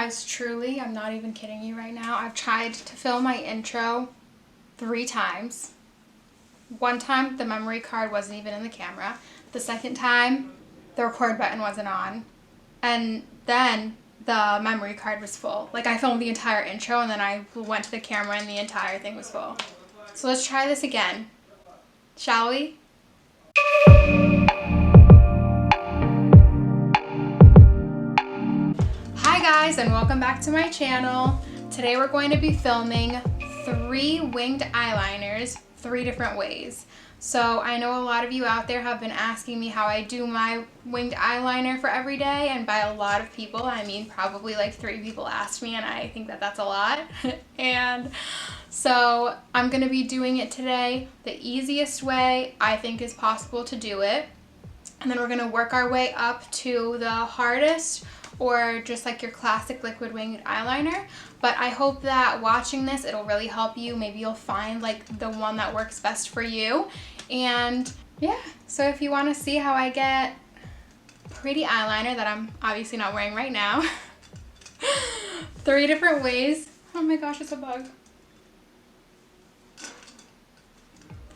guys, truly, I'm not even kidding you right now. I've tried to film my intro 3 times. One time, the memory card wasn't even in the camera. The second time, the record button wasn't on. And then the memory card was full. Like, I filmed the entire intro and then I went to the camera and the entire thing was full. So let's try this again. Shall we? Hi guys, and welcome back to my channel. Today we're going to be filming 3 winged eyeliners 3 different ways. So I know a lot of you out there have been asking me how I do my winged eyeliner for every day, and by a lot of people I mean probably like 3 people asked me, and I think that that's a lot. And so I'm going to be doing it today the easiest way I think is possible to do it, and then we're going to work our way up to the hardest, or just like your classic liquid winged eyeliner. But I hope that watching this, it'll really help you. Maybe you'll find like the one that works best for you. And yeah, so if you want to see how I get pretty eyeliner that I'm obviously not wearing right now, 3 different ways. Oh my gosh, it's a bug.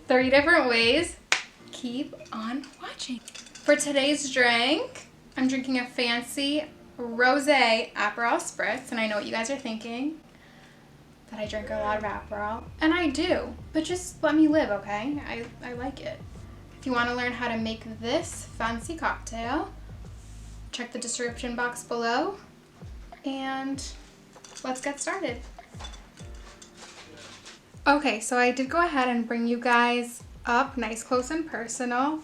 3 different ways. Keep on watching. For today's drink, I'm drinking a fancy rosé Aperol Spritz, and I know what you guys are thinking, that I drink a lot of Aperol, and I do, but just let me live, okay? I like it. If you want to learn how to make this fancy cocktail, check the description box below, and let's get started. Okay, so I did go ahead and bring you guys up nice, close, and personal.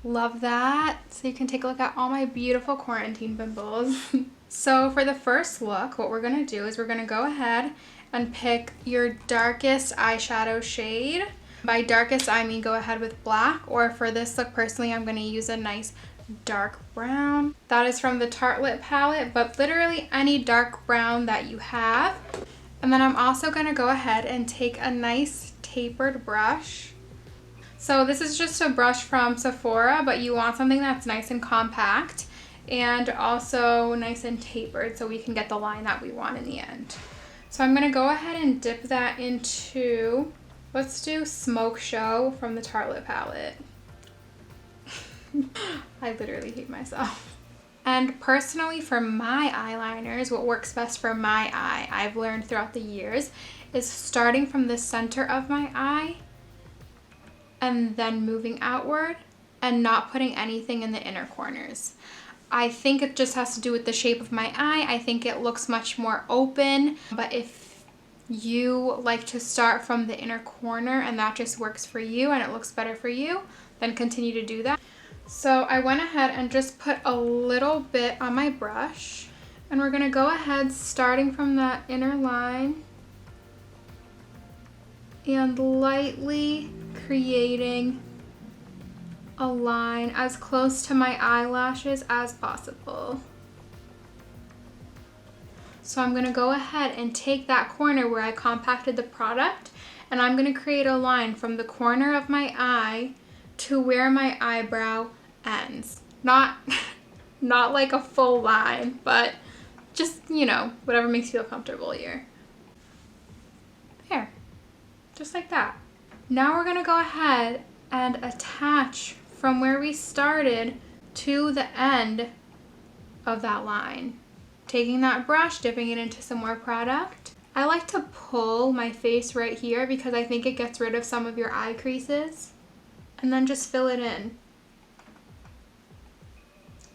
Love that. So you can take a look at all my beautiful quarantine pimples. So for the first look, what we're going to do is we're going to go ahead and pick your darkest eyeshadow shade. By darkest, I mean go ahead with black, or for this look personally, I'm going to use a nice dark brown. That is from the Tartelette palette, but literally any dark brown that you have. And then I'm also going to go ahead and take a nice tapered brush. So this is just a brush from Sephora, but you want something that's nice and compact and also nice and tapered so we can get the line that we want in the end. So I'm going to go ahead and dip that into, let's do Smoke Show from the Tartelette palette. I literally hate myself. And personally, for my eyeliners, what works best for my eye, I've learned throughout the years, is starting from the center of my eye and then moving outward and not putting anything in the inner corners. I think it just has to do with the shape of my eye. I think it looks much more open, but if you like to start from the inner corner and that just works for you and it looks better for you, then continue to do that. So I went ahead and just put a little bit on my brush, and we're gonna go ahead starting from that inner line and lightly creating a line as close to my eyelashes as possible. So I'm going to go ahead and take that corner where I compacted the product, and I'm going to create a line from the corner of my eye to where my eyebrow ends. Not like a full line, but just, you know, whatever makes you feel comfortable here. There. Just like that. Now we're going to go ahead and attach from where we started to the end of that line. Taking that brush, dipping it into some more product. I like to pull my face right here because I think it gets rid of some of your eye creases. And then just fill it in.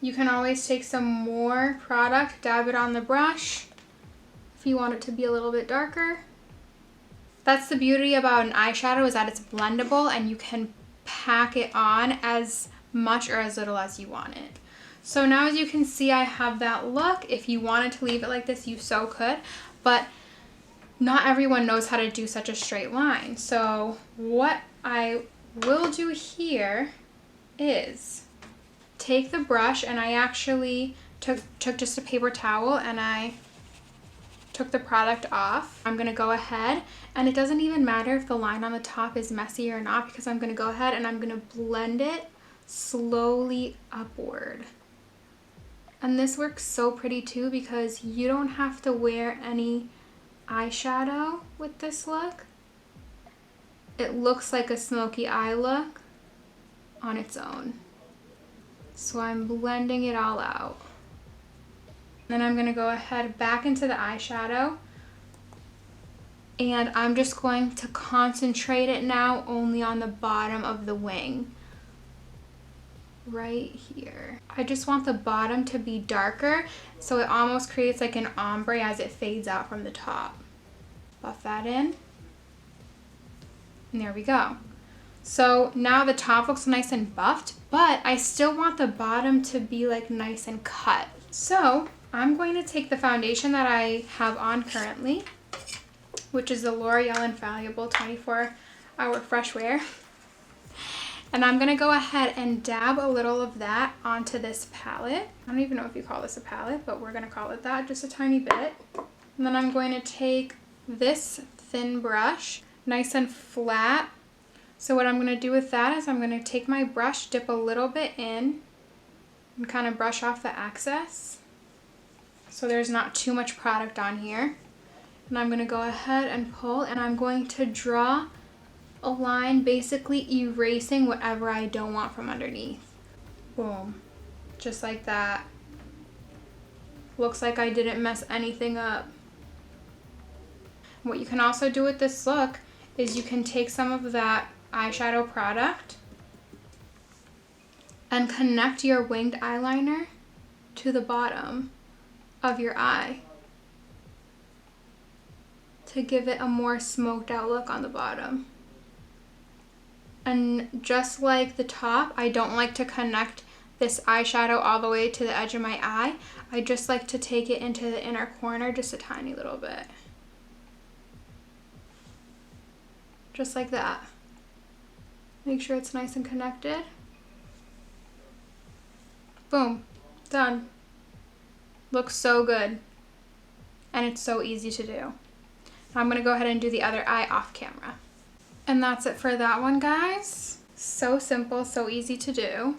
You can always take some more product, dab it on the brush if you want it to be a little bit darker. That's the beauty about an eyeshadow, is that it's blendable and you can pack it on as much or as little as you want it. So now as you can see, I have that look. If you wanted to leave it like this, you so could, but not everyone knows how to do such a straight line. So what I will do here is take the brush, and I actually took just a paper towel and I took the product off. I'm gonna go ahead, and it doesn't even matter if the line on the top is messy or not, because I'm gonna go ahead and I'm gonna blend it slowly upward. And this works so pretty too because you don't have to wear any eyeshadow with this look. It looks like a smoky eye look on its own. So I'm blending it all out. Then I'm gonna go ahead back into the eyeshadow, and I'm just going to concentrate it now only on the bottom of the wing. Right here. I just want the bottom to be darker so it almost creates like an ombre as it fades out from the top. Buff that in. And there we go. So now the top looks nice and buffed, but I still want the bottom to be like nice and cut. So I'm going to take the foundation that I have on currently, which is the L'Oreal Infallible 24-Hour Fresh Wear. And I'm gonna go ahead and dab a little of that onto this palette. I don't even know if you call this a palette, but we're gonna call it that, just a tiny bit. And then I'm going to take this thin brush, nice and flat. So what I'm gonna do with that is I'm gonna take my brush, dip a little bit in, and kind of brush off the excess, so there's not too much product on here. And I'm gonna go ahead and pull, and I'm going to draw a line basically erasing whatever I don't want from underneath. Boom. Just like that. Looks like I didn't mess anything up. What you can also do with this look is you can take some of that eyeshadow product and connect your winged eyeliner to the bottom of your eye to give it a more smoked out look on the bottom. And just like the top, I don't like to connect this eyeshadow all the way to the edge of my eye. I just like to take it into the inner corner just a tiny little bit. Just like that. Make sure it's nice and connected. Boom. Done. Looks so good. And it's so easy to do. I'm going to go ahead and do the other eye off camera. And that's it for that one, guys. So simple, so easy to do.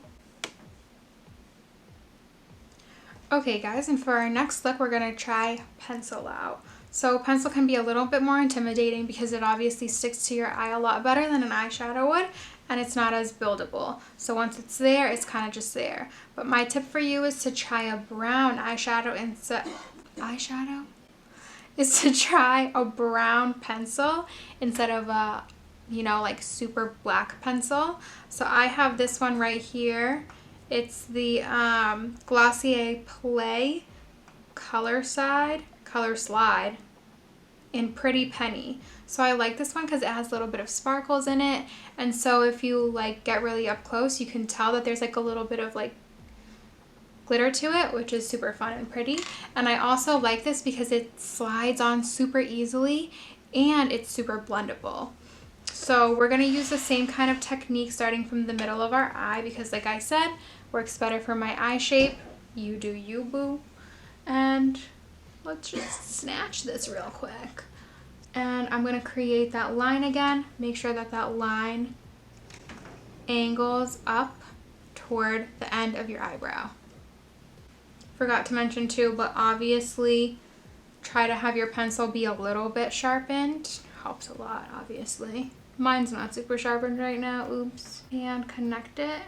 Okay, guys, and for our next look, we're gonna try pencil out. So pencil can be a little bit more intimidating because it obviously sticks to your eye a lot better than an eyeshadow would, and it's not as buildable. So once it's there, it's kind of just there. But my tip for you is to try a brown eyeshadow is to try a brown pencil instead of a, you know, like super black pencil. So I have this one right here. It's the Glossier Play Colorslide in Pretty Penny. So I like this one because it has a little bit of sparkles in it, and so if you like get really up close, you can tell that there's like a little bit of like glitter to it, which is super fun and pretty. And I also like this because it slides on super easily and it's super blendable. So we're going to use the same kind of technique starting from the middle of our eye because, like I said, works better for my eye shape. You do you, boo. And let's just snatch this real quick. And I'm going to create that line again. Make sure that that line angles up toward the end of your eyebrow. Forgot to mention too, but obviously try to have your pencil be a little bit sharpened. Helps a lot, obviously. Mine's not super sharpened right now, oops. And connect it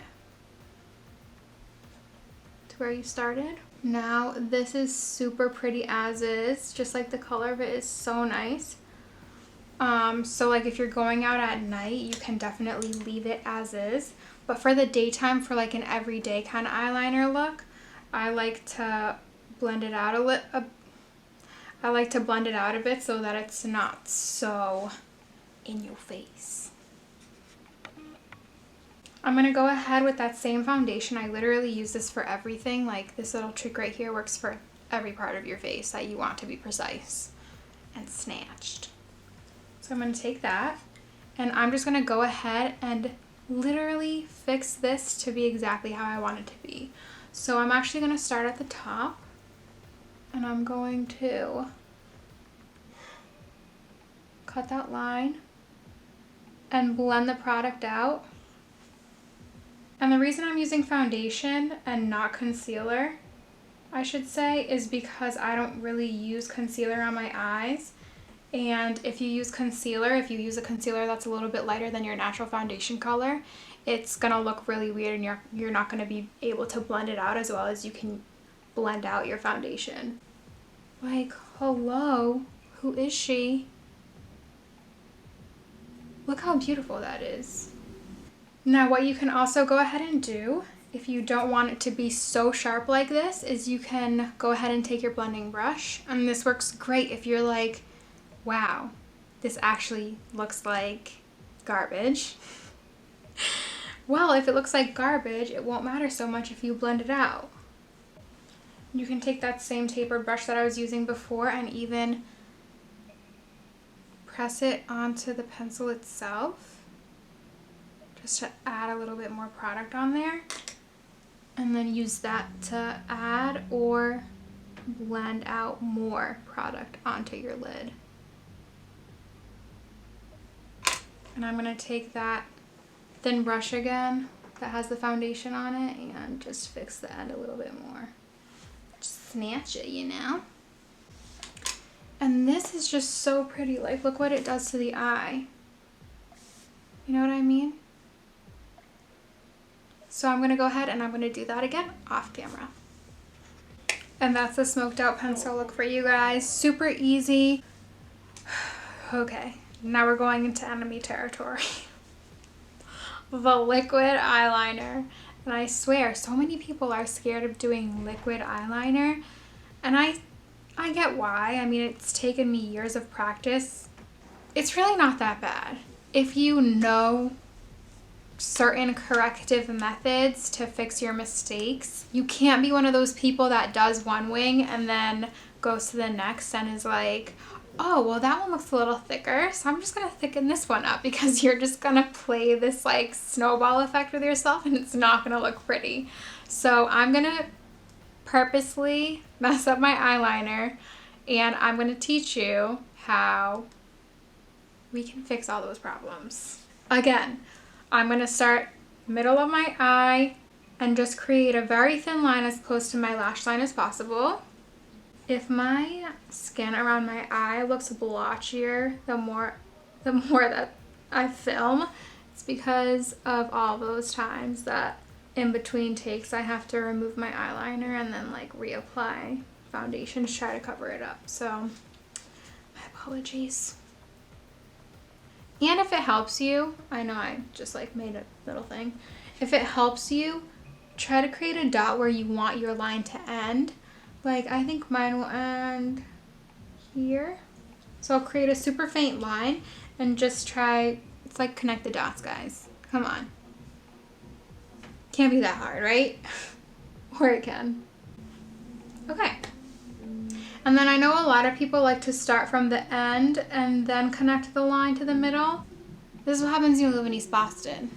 to where you started. Now this is super pretty as is, just like the color of it is so nice. So like if you're going out at night, you can definitely leave it as is. But for the daytime, for like an everyday kind of eyeliner look, I like to blend it out a bit so that it's not so in your face. I'm going to go ahead with that same foundation. I literally use this for everything. Like this little trick right here works for every part of your face that you want to be precise and snatched. So I'm going to take that and I'm just going to go ahead and literally fix this to be exactly how I want it to be. So I'm actually going to start at the top and I'm going to cut that line and blend the product out. And the reason I'm using foundation and not concealer I should say, is because I don't really use concealer on my eyes. And if you use concealer, if you use a concealer that's a little bit lighter than your natural foundation color, it's gonna look really weird and you're not gonna be able to blend it out as well as you can blend out your foundation. Like, hello, who is she? Look how beautiful that is. Now what you can also go ahead and do, if you don't want it to be so sharp like this, is you can go ahead and take your blending brush. And this works great if you're like, wow, this actually looks like garbage. Well, if it looks like garbage, it won't matter so much if you blend it out. You can take that same tapered brush that I was using before and even press it onto the pencil itself, just to add a little bit more product on there. And then use that to add or blend out more product onto your lid. And I'm going to take that thin brush again that has the foundation on it and just fix the end a little bit more. Just snatch it, you know? And this is just so pretty. Like, look what it does to the eye. You know what I mean? So I'm going to go ahead and I'm going to do that again off camera. And that's the smoked out pencil look for you guys. Super easy. Okay. Now we're going into enemy territory. The liquid eyeliner. And I swear, so many people are scared of doing liquid eyeliner. And I get why. I mean, it's taken me years of practice. It's really not that bad. If you know certain corrective methods to fix your mistakes, you can't be one of those people that does one wing and then goes to the next and is like, oh, well, that one looks a little thicker, so I'm just going to thicken this one up, because you're just going to play this like snowball effect with yourself and it's not going to look pretty. So I'm going to purposely mess up my eyeliner and I'm going to teach you how we can fix all those problems. Again, I'm going to start middle of my eye and just create a very thin line as close to my lash line as possible. If my skin around my eye looks blotchier the more that I film, it's because of all those times that in between takes I have to remove my eyeliner and then like reapply foundation to try to cover it up. So my apologies. And if it helps you, I know I just like made a little thing. If it helps you, try to create a dot where you want your line to end. Like, I think mine will end here. So I'll create a super faint line and just try, it's like connect the dots, guys. Come on. Can't be that hard, right? Or it can. Okay. And then I know a lot of people like to start from the end and then connect the line to the middle. This is what happens when you live in East Boston.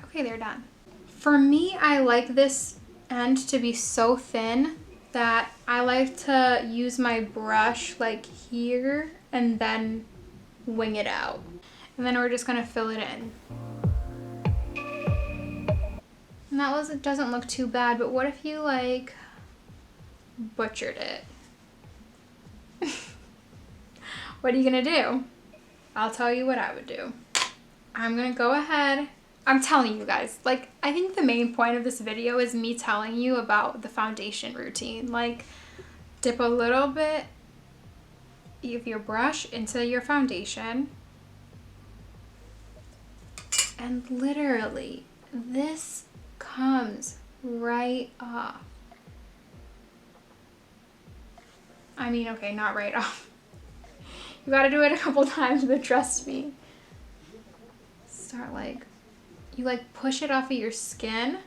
Okay, they're done. For me, I like this end to be so thin that I like to use my brush like here and then wing it out. And then we're just gonna fill it in. And it doesn't look too bad, but what if you like butchered it? What are you gonna do? I'll tell you what I would do. I'm gonna go ahead. I'm telling you guys, like, I think the main point of this video is me telling you about the foundation routine. Like, dip a little bit of your brush into your foundation. And literally, this comes right off. I mean, okay, not right off. You gotta do it a couple times, but trust me. Start like, you like push it off of your skin.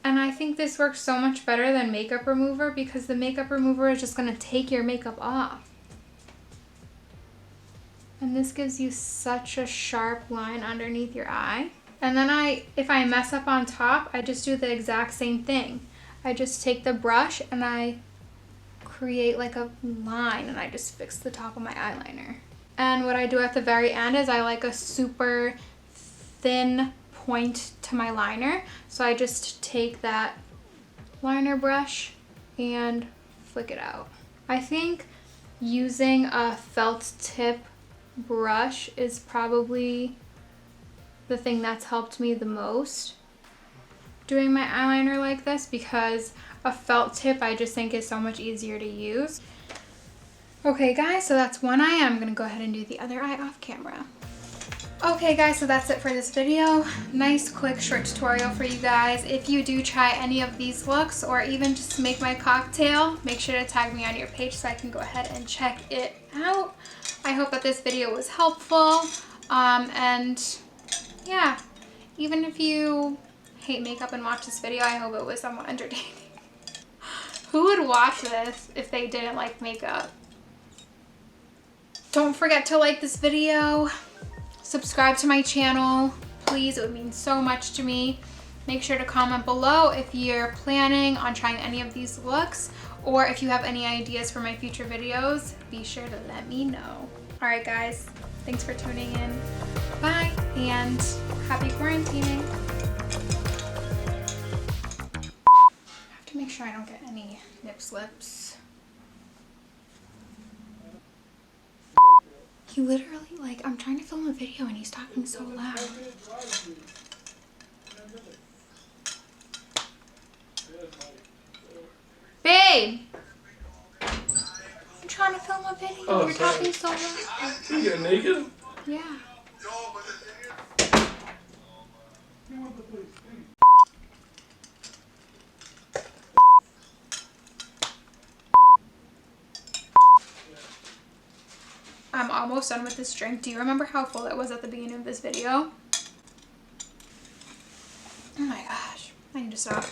And I think this works so much better than makeup remover because the makeup remover is just gonna take your makeup off. And this gives you such a sharp line underneath your eye. And then if I mess up on top, I just do the exact same thing. I just take the brush and I create like a line and I just fix the top of my eyeliner. And what I do at the very end is I like a super thin point to my liner. So I just take that liner brush and flick it out. I think using a felt tip brush is probably the thing that's helped me the most doing my eyeliner like this, because a felt tip I just think is so much easier to use. Okay guys, so that's one eye. I'm gonna go ahead and do the other eye off camera. Okay guys, so that's it for this video. Nice quick short tutorial for you guys. If you do try any of these looks or even just make my cocktail, make sure to tag me on your page so I can go ahead and check it out. I hope that this video was helpful. And yeah, even if you hate makeup and watch this video, I hope it was somewhat entertaining. Who would watch this if they didn't like makeup? Don't forget to like this video. Subscribe to my channel, please. It would mean so much to me. Make sure to comment below if you're planning on trying any of these looks, or if you have any ideas for my future videos, be sure to let me know. All right guys, thanks for tuning in. Bye, and happy quarantining. I have to make sure I don't get any nip slips. He literally, like, I'm trying to film a video and he's talking so loud. Babe! I'm trying to film a video. Oh, you're sorry. talking so loud. You get naked? Yeah. I'm almost done with this drink. Do you remember how full it was at the beginning of this video? Oh my gosh, I need to stop.